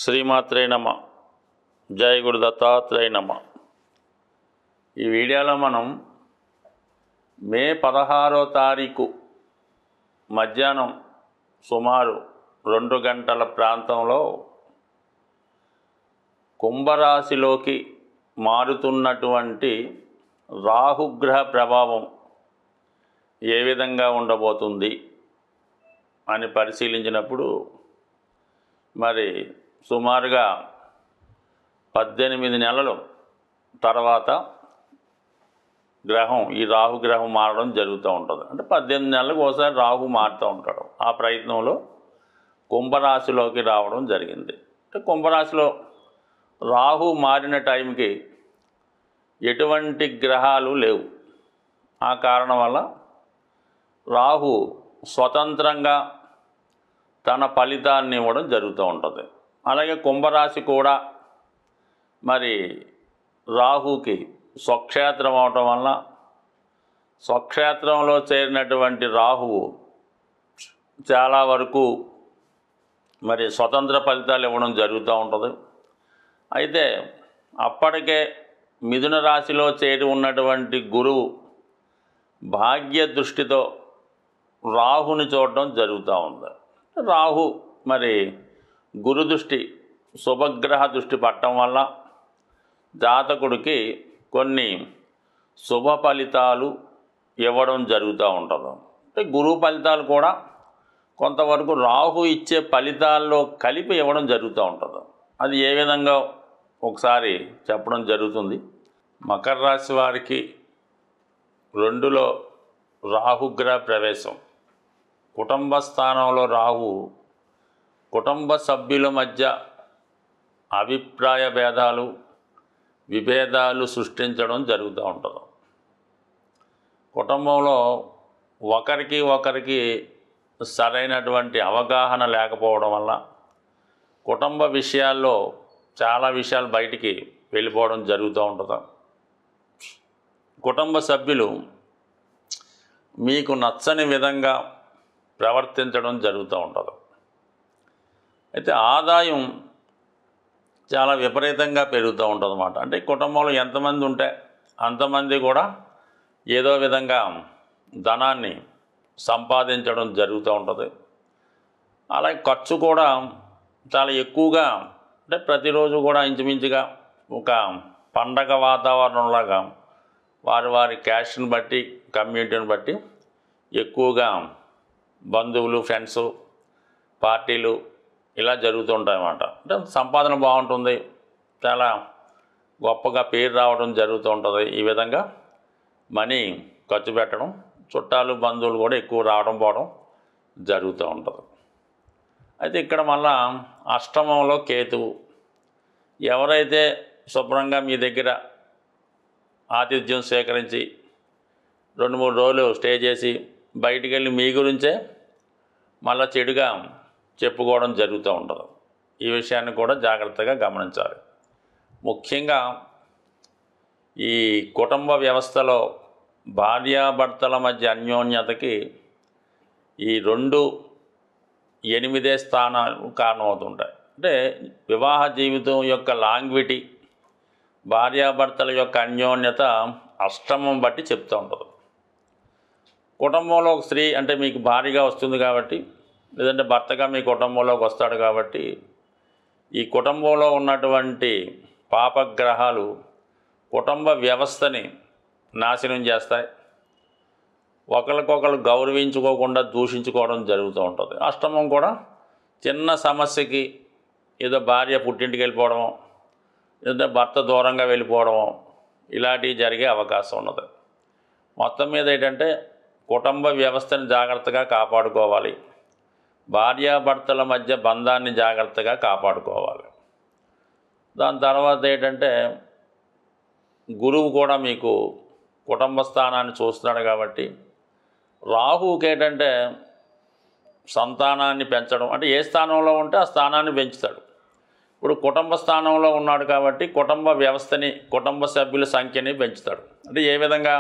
శ్రీమాత్రే నమ. జై గురు దత్తాత్రేయ నమ. ఈ వీడియోలో మనం మే 16వ తారీఖు మధ్యాహ్నం సుమారు 2 గంటల ప్రాంతంలో కుంభరాశిలోకి మారుతున్నటువంటి రాహుగ్రహ ప్రభావం ఏ విధంగా ఉండబోతుంది అని పరిశీలించినప్పుడు మరి సుమారుగా 18 నెలలు తర్వాత గ్రహం ఈ రాహుగ్రహం మారడం జరుగుతూ ఉంటుంది. అంటే 18 నెలలకు ఒకసారి రాహు మారుతూ ఉంటాడు. ఆ ప్రయత్నంలో కుంభరాశిలోకి రావడం జరిగింది. అంటే కుంభరాశిలో రాహు మారిన టైంకి ఎటువంటి గ్రహాలు లేవు. ఆ కారణం వల్ల రాహు స్వతంత్రంగా తన ఫలితాన్ని ఇవ్వడం జరుగుతూ ఉంటుంది. అలాగే కుంభరాశి కూడా మరి రాహుకి స్వక్షేత్రం అవటం వల్ల స్వక్షేత్రంలో చేరినటువంటి రాహువు చాలా వరకు మరి స్వతంత్ర ఫలితాలు ఇవ్వడం జరుగుతూ ఉంటుంది. అయితే అప్పటికే మిథున రాశిలో చేరి ఉన్నటువంటి గురువు భాగ్య దృష్టితో రాహుని చూడడం జరుగుతూ ఉంది. రాహు మరి గురు దృష్టి శుభగ్రహ దృష్టి పట్టడం వల్ల జాతకుడికి కొన్ని శుభ ఫలితాలు ఇవ్వడం జరుగుతూ ఉంటుంది. అంటే గురువు ఫలితాలు కూడా కొంతవరకు రాహు ఇచ్చే ఫలితాల్లో కలిపి ఇవ్వడం జరుగుతూ ఉంటుంది. అది ఏ విధంగా ఒకసారి చెప్పడం జరుగుతుంది. మకర రాశి వారికి 2లో రాహుగ్రహ ప్రవేశం. కుటుంబ స్థానంలో రాహు కుటుంబ సభ్యుల మధ్య అభిప్రాయ భేదాలు విభేదాలు సృష్టించడం జరుగుతూ ఉంటుంది. కుటుంబంలో ఒకరికి సరైనటువంటి అవగాహన లేకపోవడం వల్ల కుటుంబ విషయాల్లో చాలా విషయాలు బయటికి వెళ్ళిపోవడం జరుగుతూ ఉంటుంది. కుటుంబ సభ్యులు మీకు నచ్చని విధంగా ప్రవర్తించడం జరుగుతూ ఉంటుంది. అయితే ఆదాయం చాలా విపరీతంగా పెరుగుతూ ఉంటుంది అన్నమాట. అంటే కుటుంబంలో ఎంతమంది ఉంటే అంతమంది కూడా ఏదో విధంగా ధనాన్ని సంపాదించడం జరుగుతూ ఉంటుంది. అలాగే ఖర్చు కూడా చాలా ఎక్కువగా, అంటే ప్రతిరోజు కూడా ఇంచుమించుగా ఒక పండగ వాతావరణంలాగా వారి క్యాష్ని బట్టి కమ్యూనిటీని బట్టి ఎక్కువగా బంధువులు ఫ్రెండ్స్ పార్టీలు ఇలా జరుగుతుంటాయి అన్నమాట. అంటే సంపాదన బాగుంటుంది, చాలా గొప్పగా పేరు రావడం జరుగుతూ ఉంటుంది. ఈ విధంగా మనీ ఖర్చు పెట్టడం, చుట్టాలు బంధువులు కూడా ఎక్కువ రావడం పోవడం జరుగుతూ ఉంటుంది. అయితే ఇక్కడ మళ్ళా అష్టమంలో కేతువు. ఎవరైతే శుభ్రంగా మీ దగ్గర ఆతిథ్యం స్వీకరించి 2-3 రోజులు స్టే చేసి బయటికి వెళ్ళి మీ గురించే మళ్ళీ చెడుగా చెప్పుకోవడం జరుగుతూ ఉంటుంది. ఈ విషయాన్ని కూడా జాగ్రత్తగా గమనించాలి. ముఖ్యంగా ఈ కుటుంబ వ్యవస్థలో భార్యాభర్తల మధ్య అన్యోన్యతకి ఈ 2-8 స్థానాలు కారణమవుతుంటాయి. అంటే వివాహ జీవితం యొక్క లాంగ్విటీ, భార్యాభర్తల యొక్క అన్యోన్యత అష్టమం బట్టి చెప్తూ ఉంటుంది. కుటుంబంలో ఒక స్త్రీ అంటే మీకు భార్యగా వస్తుంది కాబట్టి, లేదంటే భర్తగా మీ కుటుంబంలోకి వస్తాడు కాబట్టి, ఈ కుటుంబంలో ఉన్నటువంటి పాపగ్రహాలు కుటుంబ వ్యవస్థని నాశనం చేస్తాయి. ఒకరికొకరు గౌరవించుకోకుండా దూషించుకోవడం జరుగుతూ ఉంటుంది. అష్టమం కూడా చిన్న సమస్యకి ఏదో భార్య పుట్టింటికి వెళ్ళిపోవడమో, లేదంటే భర్త దూరంగా వెళ్ళిపోవడమో ఇలాంటివి జరిగే అవకాశం ఉన్నది. మొత్తం మీద ఏంటంటే కుటుంబ వ్యవస్థని జాగ్రత్తగా కాపాడుకోవాలి, భార్యాభర్తల మధ్య బంధాన్ని జాగ్రత్తగా కాపాడుకోవాలి. దాని తర్వాత ఏంటంటే గురువు కూడా మీకు కుటుంబ స్థానాన్ని చూస్తున్నాడు కాబట్టి రాహువుకి ఏంటంటే సంతానాన్ని పెంచడం, అంటే ఏ స్థానంలో ఉంటే ఆ స్థానాన్ని పెంచుతాడు. ఇప్పుడు కుటుంబ స్థానంలో ఉన్నాడు కాబట్టి కుటుంబ వ్యవస్థని, కుటుంబ సభ్యుల సంఖ్యని పెంచుతాడు. అంటే ఏ విధంగా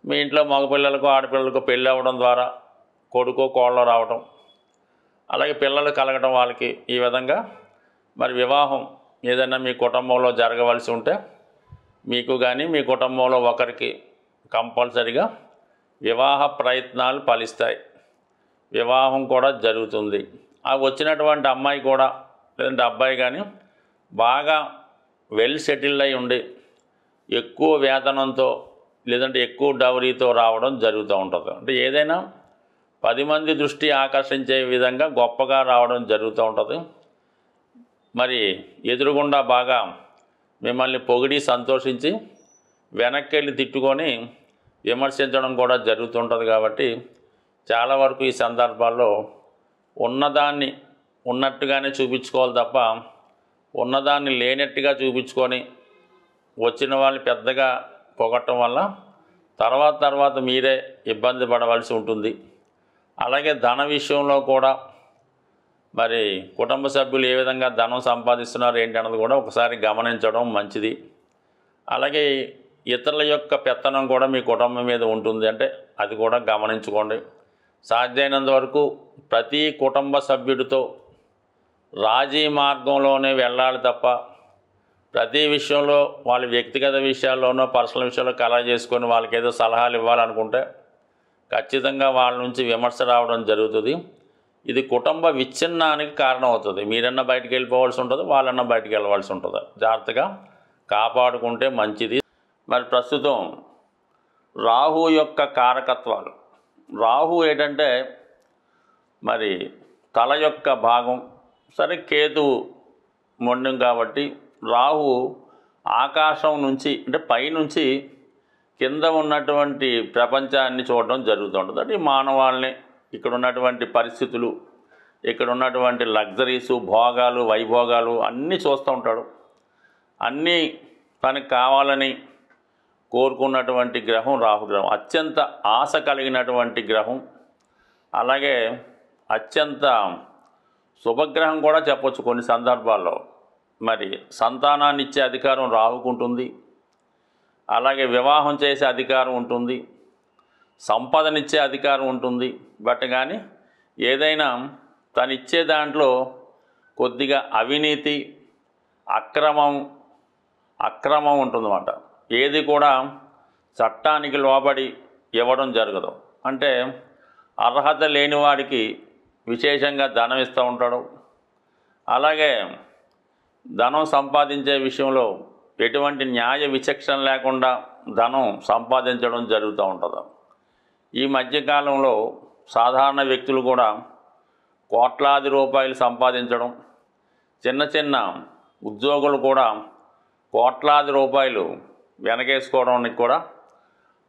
మీ ఇంట్లో మగపిల్లలకు ఆడపిల్లలకు పెళ్ళి అవ్వడం ద్వారా కొడుకో కోళ్ళో రావడం, అలాగే పిల్లలు కలగడం వాళ్ళకి, ఈ విధంగా మరి వివాహం ఏదైనా మీ కుటుంబంలో జరగవలసి ఉంటే మీకు కానీ మీ కుటుంబంలో ఒకరికి కంపల్సరిగా వివాహ ప్రయత్నాలు ఫలిస్తాయి, వివాహం కూడా జరుగుతుంది. ఆ వచ్చినటువంటి అమ్మాయి కూడా లేదంటే అబ్బాయి కానీ బాగా వెల్ సెటిల్డ్ అయి ఉండి ఎక్కువ వేతనంతో లేదంటే ఎక్కువ డౌరీతో రావడం జరుగుతూ ఉంటుంది. అంటే ఏదైనా 10 మంది దృష్టి ఆకర్షించే విధంగా గొప్పగా రావడం జరుగుతూ ఉంటుంది. మరి ఎదురుగుండా బాగా మిమ్మల్ని పొగిడి సంతోషించి వెనక్కి వెళ్ళి తిట్టుకొని విమర్శించడం కూడా జరుగుతుంటుంది. కాబట్టి చాలా వరకు ఈ సందర్భాల్లో ఉన్నదాన్ని ఉన్నట్టుగానే చూపించుకోవాలి తప్ప ఉన్నదాన్ని లేనట్టుగా చూపించుకొని వచ్చిన వాళ్ళని పెద్దగా పొగట్టడం వల్ల తర్వాత మీరే ఇబ్బంది పడవలసి ఉంటుంది. అలాగే ధన విషయంలో కూడా మరి కుటుంబ సభ్యులు ఏ విధంగా ధనం సంపాదిస్తున్నారు ఏంటి అన్నది కూడా ఒకసారి గమనించడం మంచిది. అలాగే ఇతరుల యొక్క పెత్తనం కూడా మీ కుటుంబం మీద ఉంటుంది, అంటే అది కూడా గమనించుకోండి. సాధ్యమైనంత వరకు ప్రతి కుటుంబ సభ్యుడితో రాజీ మార్గంలోనే వెళ్ళాలి తప్ప ప్రతి విషయంలో వాళ్ళ వ్యక్తిగత విషయాల్లోనో పర్సనల్ విషయాల్లో కలగ చేసుకొని వాళ్ళకి ఏదో సలహాలు ఇవ్వాలనుకుంటే ఖచ్చితంగా వాళ్ళ నుంచి విమర్శ రావడం జరుగుతుంది. ఇది కుటుంబ విచ్ఛిన్నానికి కారణం అవుతుంది. మీరన్నా బయటికి వెళ్ళిపోవాల్సి ఉంటుంది, వాళ్ళన్నా బయటికి వెళ్ళవలసి ఉంటుంది. జాగ్రత్తగా కాపాడుకుంటే మంచిది. మరి ప్రస్తుతం రాహు యొక్క కారకత్వాలు, రాహు ఏంటంటే మరి తల యొక్క భాగం, సరే కేతువు మొండం కాబట్టి రాహు ఆకాశం నుంచి అంటే పైనుంచి కింద ఉన్నటువంటి ప్రపంచాన్ని చూడడం జరుగుతుంటుంది. అంటే మానవాళ్ళని ఇక్కడ ఉన్నటువంటి పరిస్థితులు, ఇక్కడ ఉన్నటువంటి లగ్జరీసు, భోగాలు, వైభోగాలు అన్నీ చూస్తూ ఉంటాడు. అన్నీ తనకు కావాలని కోరుకున్నటువంటి గ్రహం రాహుగ్రహం. అత్యంత ఆశ కలిగినటువంటి గ్రహం, అలాగే అత్యంత శుభగ్రహం కూడా చెప్పొచ్చు కొన్ని సందర్భాల్లో. మరి సంతానాన్ని ఇచ్చే అధికారం రాహుకు ఉంటుంది, అలాగే వివాహం చేసే అధికారం ఉంటుంది, సంపదనిచ్చే అధికారం ఉంటుంది. బట్ కానీ ఏదైనా తను ఇచ్చే దాంట్లో కొద్దిగా అవినీతి, అక్రమం ఉంటుందన్నమాట. ఏది కూడా చట్టానికి లోబడి ఇవ్వడం జరగదు. అంటే అర్హత లేని వాడికి విశేషంగా ధనం ఇస్తూ ఉంటాడు. అలాగే ధనం సంపాదించే విషయంలో ఎటువంటి న్యాయ విచక్షణ లేకుండా ధనం సంపాదించడం జరుగుతూ ఉంటుంది. ఈ మధ్యకాలంలో సాధారణ వ్యక్తులు కూడా కోట్లాది రూపాయలు సంపాదించడం, చిన్న చిన్న ఉద్యోగులు కూడా కోట్లాది రూపాయలు వెనకేసుకోవడానికి కూడా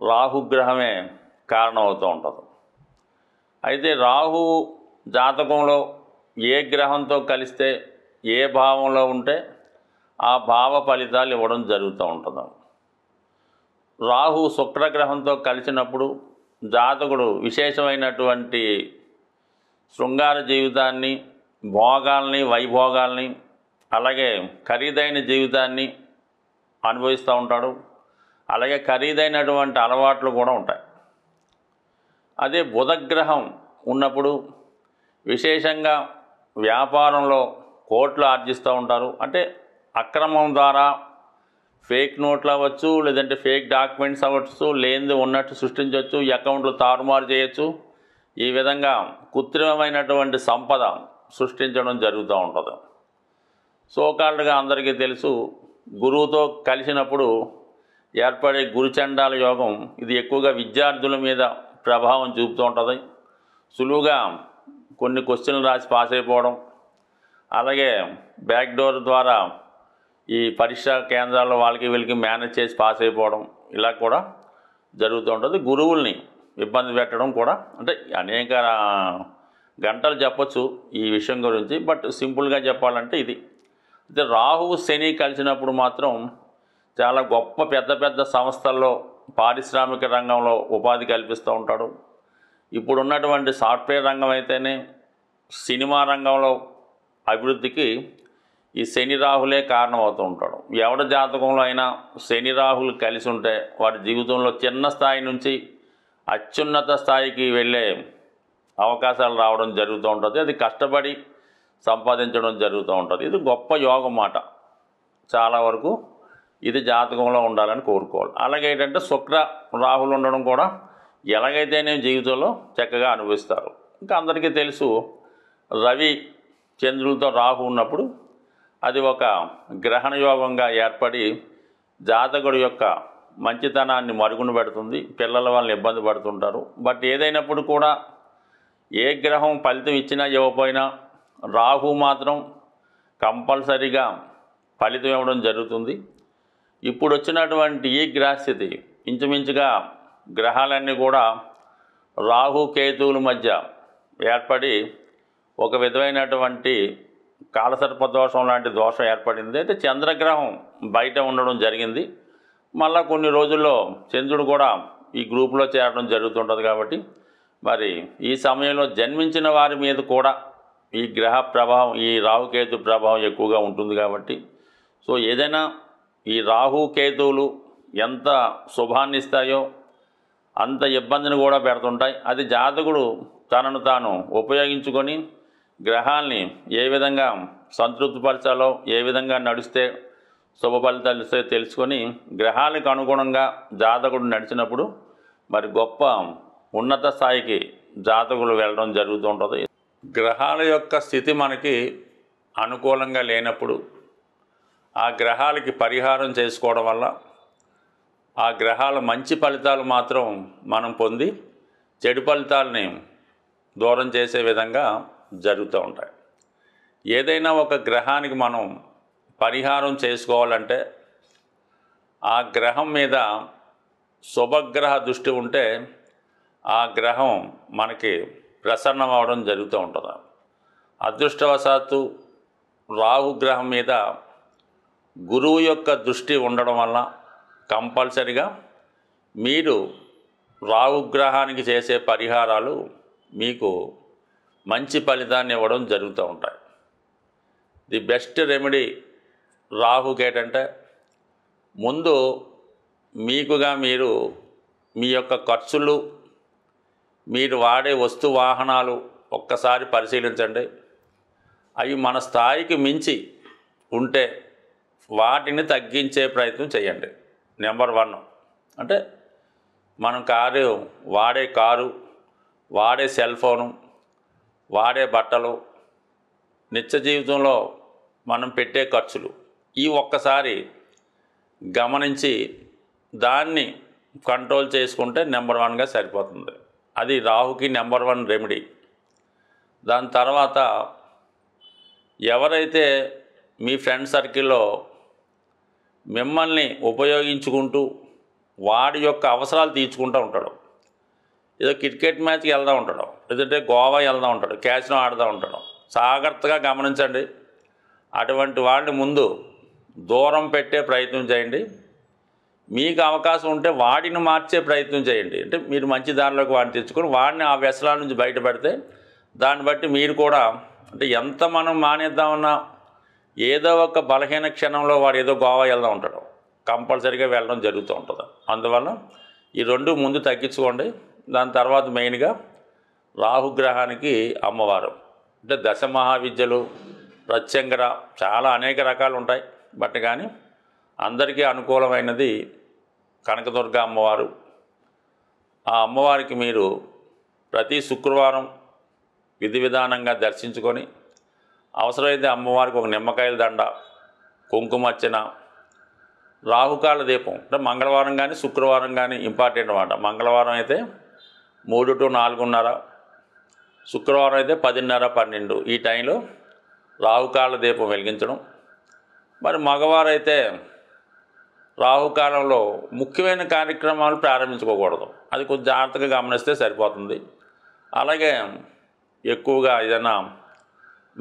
రాహుగ్రహమే కారణం అవుతూ ఉంటుంది. అయితే రాహు జాతకంలో ఏ గ్రహంతో కలిస్తే ఏ భావంలో ఉంటే ఆ భావ ఫలితాలు ఇవ్వడం జరుగుతూ ఉంటుంది. రాహు శుక్రగ్రహంతో కలిసినప్పుడు జాతకుడు విశేషమైనటువంటి శృంగార జీవితాన్ని, భోగాల్ని, వైభోగాల్ని, అలాగే ఖరీదైన జీవితాన్ని అనుభవిస్తూ ఉంటాడు. అలాగే ఖరీదైనటువంటి అలవాట్లు కూడా ఉంటాయి. అదే బుధగ్రహం ఉన్నప్పుడు విశేషంగా వ్యాపారంలో కోట్లు ఆర్జిస్తూ ఉంటారు. అంటే అక్రమం ద్వారా ఫేక్ నోట్లు అవ్వచ్చు, లేదంటే ఫేక్ డాక్యుమెంట్స్ అవ్వచ్చు, లేనిది ఉన్నట్టు సృష్టించవచ్చు, అకౌంట్లు తారుమారు చేయొచ్చు. ఈ విధంగా కృత్రిమమైనటువంటి సంపద సృష్టించడం జరుగుతూ ఉంటుంది. సోకాల్డ్గా అందరికీ తెలుసు, గురువుతో కలిసినప్పుడు ఏర్పడే గురుచండాల యోగం ఇది ఎక్కువగా విద్యార్థుల మీద ప్రభావం చూపుతూ ఉంటుంది. సులువుగా కొన్ని క్వశ్చన్లు రాసి పాస్ అయిపోవడం, అలాగే బ్యాక్ డోర్ ద్వారా ఈ పరీక్షా కేంద్రాల్లో వాళ్ళకి వీళ్ళకి మేనేజ్ చేసి పాస్ అయిపోవడం ఇలా కూడా జరుగుతూ ఉంటుంది. గురువుల్ని ఇబ్బంది పెట్టడం కూడా, అంటే అనేక గంటలు చెప్పచ్చు ఈ విషయం గురించి, బట్ సింపుల్గా చెప్పాలంటే ఇది. అయితే రాహువు శని కలిసినప్పుడు మాత్రం చాలా గొప్ప పెద్ద సంస్థల్లో పారిశ్రామిక రంగంలో ఉపాధి కల్పిస్తూ ఉంటాడు. ఇప్పుడున్నటువంటి సాఫ్ట్వేర్ రంగం అయితేనే, సినిమా రంగంలో అభివృద్ధికి ఈ శని రాహులే కారణం అవుతూ ఉంటాడు. ఎవరి జాతకంలో అయినా శని రాహులు కలిసి ఉంటే వాడి జీవితంలో చిన్న స్థాయి నుంచి అత్యున్నత స్థాయికి వెళ్ళే అవకాశాలు రావడం జరుగుతూ ఉంటుంది. అది కష్టపడి సంపాదించడం జరుగుతూ ఉంటుంది. ఇది గొప్ప యోగం మాట. చాలా వరకు ఇది జాతకంలో ఉండాలని కోరుకోవాలి. అలాగే ఏంటంటే శుక్ర రాహులు ఉండడం కూడా ఎలాగైతే నేను జీవితంలో చక్కగా అనుభవిస్తారు. ఇంకా అందరికీ తెలుసు, రవి చంద్రులతో రాహు ఉన్నప్పుడు అది ఒక గ్రహణ యోగంగా ఏర్పడి జాతకుడి యొక్క మంచితనాన్ని మరుగున పెడుతుంది. పిల్లల వాళ్ళని ఇబ్బంది పడుతుంటారు. బట్ ఏదైనప్పుడు కూడా ఏ గ్రహం ఫలితం ఇచ్చినా ఇవ్వకపోయినా రాహు మాత్రం కంపల్సరీగా ఫలితం ఇవ్వడం జరుగుతుంది. ఇప్పుడు వచ్చినటువంటి ఈ గ్రహస్థితి ఇంచుమించుగా గ్రహాలన్నీ కూడా రాహు కేతువుల మధ్య ఏర్పడి ఒక విధమైనటువంటి కాలసర్ప దోషం లాంటి దోషం ఏర్పడింది. అయితే చంద్రగ్రహం బయట ఉండడం జరిగింది. మళ్ళా కొన్ని రోజుల్లో చంద్రుడు కూడా ఈ గ్రూపులో చేరడం జరుగుతుంటుంది. కాబట్టి మరి ఈ సమయంలో జన్మించిన వారి మీద కూడా ఈ గ్రహ ప్రభావం, ఈ రాహుకేతు ప్రభావం ఎక్కువగా ఉంటుంది. కాబట్టి సో ఏదైనా ఈ రాహుకేతువులు ఎంత శుభాన్ని ఇస్తాయో అంత ఇబ్బందిని కూడా పెడుతుంటాయి. అది జాతకుడు తనను తాను ఉపయోగించుకొని గ్రహాల్ని ఏ విధంగా సంతృప్తిపరచాలో, ఏ విధంగా నడిస్తే శుభ ఫలితాలు ఇస్తాయో తెలుసుకొని గ్రహాలకు అనుగుణంగా జాతకుడు నడిచినప్పుడు మరి గొప్ప ఉన్నత స్థాయికి జాతకులు వెళ్ళడం జరుగుతూ ఉంటుంది. గ్రహాల యొక్క స్థితి మనకి అనుకూలంగా లేనప్పుడు ఆ గ్రహాలకి పరిహారం చేసుకోవడం వల్ల ఆ గ్రహాల మంచి ఫలితాలు మాత్రం మనం పొంది చెడు ఫలితాలని దూరం చేసే విధంగా జరుగుతూ ఉంటాయి. ఏదైనా ఒక గ్రహానికి మనం పరిహారం చేసుకోవాలంటే ఆ గ్రహం మీద శుభగ్రహ దృష్టి ఉంటే ఆ గ్రహం మనకి ప్రసన్నం అవడం జరుగుతూ ఉంటుంది. అదృష్టవశాత్తు రాహుగ్రహం మీద గురువు యొక్క దృష్టి ఉండడం వల్ల కంపల్సరిగా మీరు రాహుగ్రహానికి చేసే పరిహారాలు మీకు మంచి ఫలితాన్ని ఇవ్వడం జరుగుతూ ఉంటాయి. ది బెస్ట్ రెమెడీ రాహుకి ఏంటంటే ముందు మీకుగా మీరు మీ యొక్క ఖర్చులు, మీరు వాడే వస్తు వాహనాలు ఒక్కసారి పరిశీలించండి. అవి మన స్థాయికి మించి ఉంటే వాటిని తగ్గించే ప్రయత్నం చేయండి. నెంబర్ 1 అంటే మనం కారు, వాడే సెల్ ఫోను, వాడే బట్టలు, నిత్య జీవితంలో మనం పెట్టే ఖర్చులు ఈ ఒక్కసారి గమనించి దాన్ని కంట్రోల్ చేసుకుంటే నెంబర్ 1గా సరిపోతుంది. అది రాహుకి నెంబర్ 1 రెమెడీ. దాని తర్వాత ఎవరైతే మీ ఫ్రెండ్ సర్కిల్లో మిమ్మల్ని ఉపయోగించుకుంటూ వాడి యొక్క అవసరాలు తీర్చుకుంటూ ఉంటాడు, ఏదో క్రికెట్ మ్యాచ్కి వెళ్తూ ఉంటాడు, లేదంటే గోవా వెళ్తూ ఉంటాడు, క్యాసినో ఆడుతూ ఉంటాడు, జాగ్రత్తగా గమనించండి. అటువంటి వాడిని ముందు దూరం పెట్టే ప్రయత్నం చేయండి. మీకు అవకాశం ఉంటే వాడిని మార్చే ప్రయత్నం చేయండి. అంటే మీరు మంచి దారిలోకి వాడిని తెచ్చుకొని వాడిని ఆ వ్యసనాల నుంచి బయటపడితే దాన్ని బట్టి మీరు కూడా అంటే ఎంత మనం మానేద్దామన్నా ఏదో ఒక బలహీన క్షణంలో వాడు ఏదో గోవా వెళ్తూ ఉంటాడు, కంపల్సరీగా వెళ్ళడం జరుగుతూ ఉంటుంది. అందువల్ల ఈ 2 ముందు తగ్గించుకోండి. దాని తర్వాత మెయిన్గా రాహుగ్రహానికి అమ్మవారు అంటే దశ మహావిద్యలు, ప్రత్యంగర చాలా అనేక రకాలు ఉంటాయి. బట్ కానీ అందరికీ అనుకూలమైనది కనకదుర్గ అమ్మవారు. ఆ అమ్మవారికి మీరు ప్రతి శుక్రవారం విధి విధానంగా దర్శించుకొని అవసరమైతే అమ్మవారికి ఒక నిమ్మకాయల దండ, కుంకుమర్చన, రాహుకాల దీపం అంటే మంగళవారం కానీ శుక్రవారం కానీ ఇంపార్టెంట్ అన్నమాట. మంగళవారం అయితే 3 to 4:30, శుక్రవారం అయితే 10:30, 12 ఈ టైంలో రాహుకాల దీపం వెలిగించడం. మరి మగవారైతే రాహుకాలంలో ముఖ్యమైన కార్యక్రమాలు ప్రారంభించుకోకూడదు. అది కొంచెం జాగ్రత్తగా గమనిస్తే సరిపోతుంది. అలాగే ఎక్కువగా ఏదైనా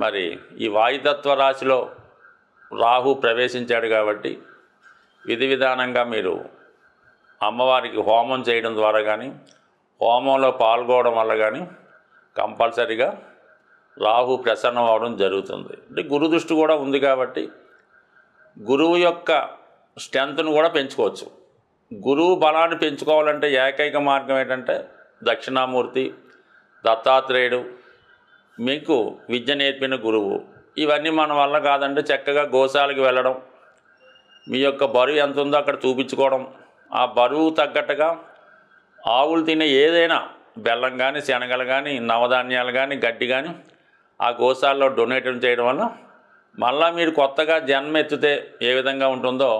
మరి ఈ వాయుతత్వ రాశిలో రాహు ప్రవేశించాడు కాబట్టి విధి విధానంగా మీరు అమ్మవారికి హోమం చేయడం ద్వారా కానీ హోమంలో పాల్గొనడం వల్ల కానీ కంపల్సరీగా రాహు ప్రసన్నం అవడం జరుగుతుంది. అంటే గురు దృష్టి కూడా ఉంది కాబట్టి గురువు యొక్క స్ట్రెంత్ను కూడా పెంచుకోవచ్చు. గురువు బలాన్ని పెంచుకోవాలంటే ఏకైక మార్గం ఏంటంటే దక్షిణామూర్తి దత్తాత్రేయుడు మీకు విద్య నేర్పిన గురువు ఇవన్నీ మన వల్ల కాదంటే చక్కగా గోశాలకు వెళ్ళడం, మీ యొక్క బరువు ఎంత ఉందో అక్కడ చూపించుకోవడం, ఆ బరువు తగ్గట్టుగా ఆవులు తినే ఏదైనా బెల్లం కానీ, శనగలు కానీ, నవధాన్యాలు కానీ, గడ్డి కానీ ఆ గోశాలలో డొనేట్ చేయడం వల్ల మళ్ళీ మీరు కొత్తగా జన్మ ఎత్తితే ఏ విధంగా ఉంటుందో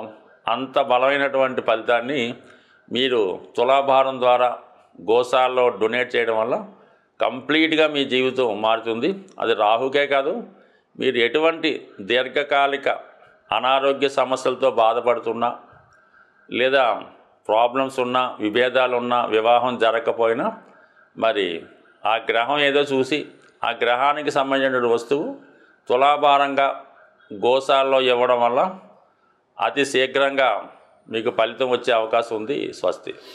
అంత బలమైనటువంటి ఫలితాన్ని మీరు తులాభారం ద్వారా గోశాలలో డొనేట్ చేయడం వల్ల కంప్లీట్గా మీ జీవితం మారుతుంది. అది రాహుకే కాదు, మీరు ఎటువంటి దీర్ఘకాలిక అనారోగ్య సమస్యలతో బాధపడుతున్నా, లేదా ప్రాబ్లమ్స్ ఉన్నా, విభేదాలు ఉన్నా, వివాహం జరగకపోయినా మరి ఆ గ్రహం ఏదో చూసి ఆ గ్రహానికి సంబంధించిన వస్తువు తులాభారంగా గోశాలలో ఇవ్వడం వల్ల అతి శీఘ్రంగా మీకు ఫలితం వచ్చే అవకాశం ఉంది. స్వస్తి.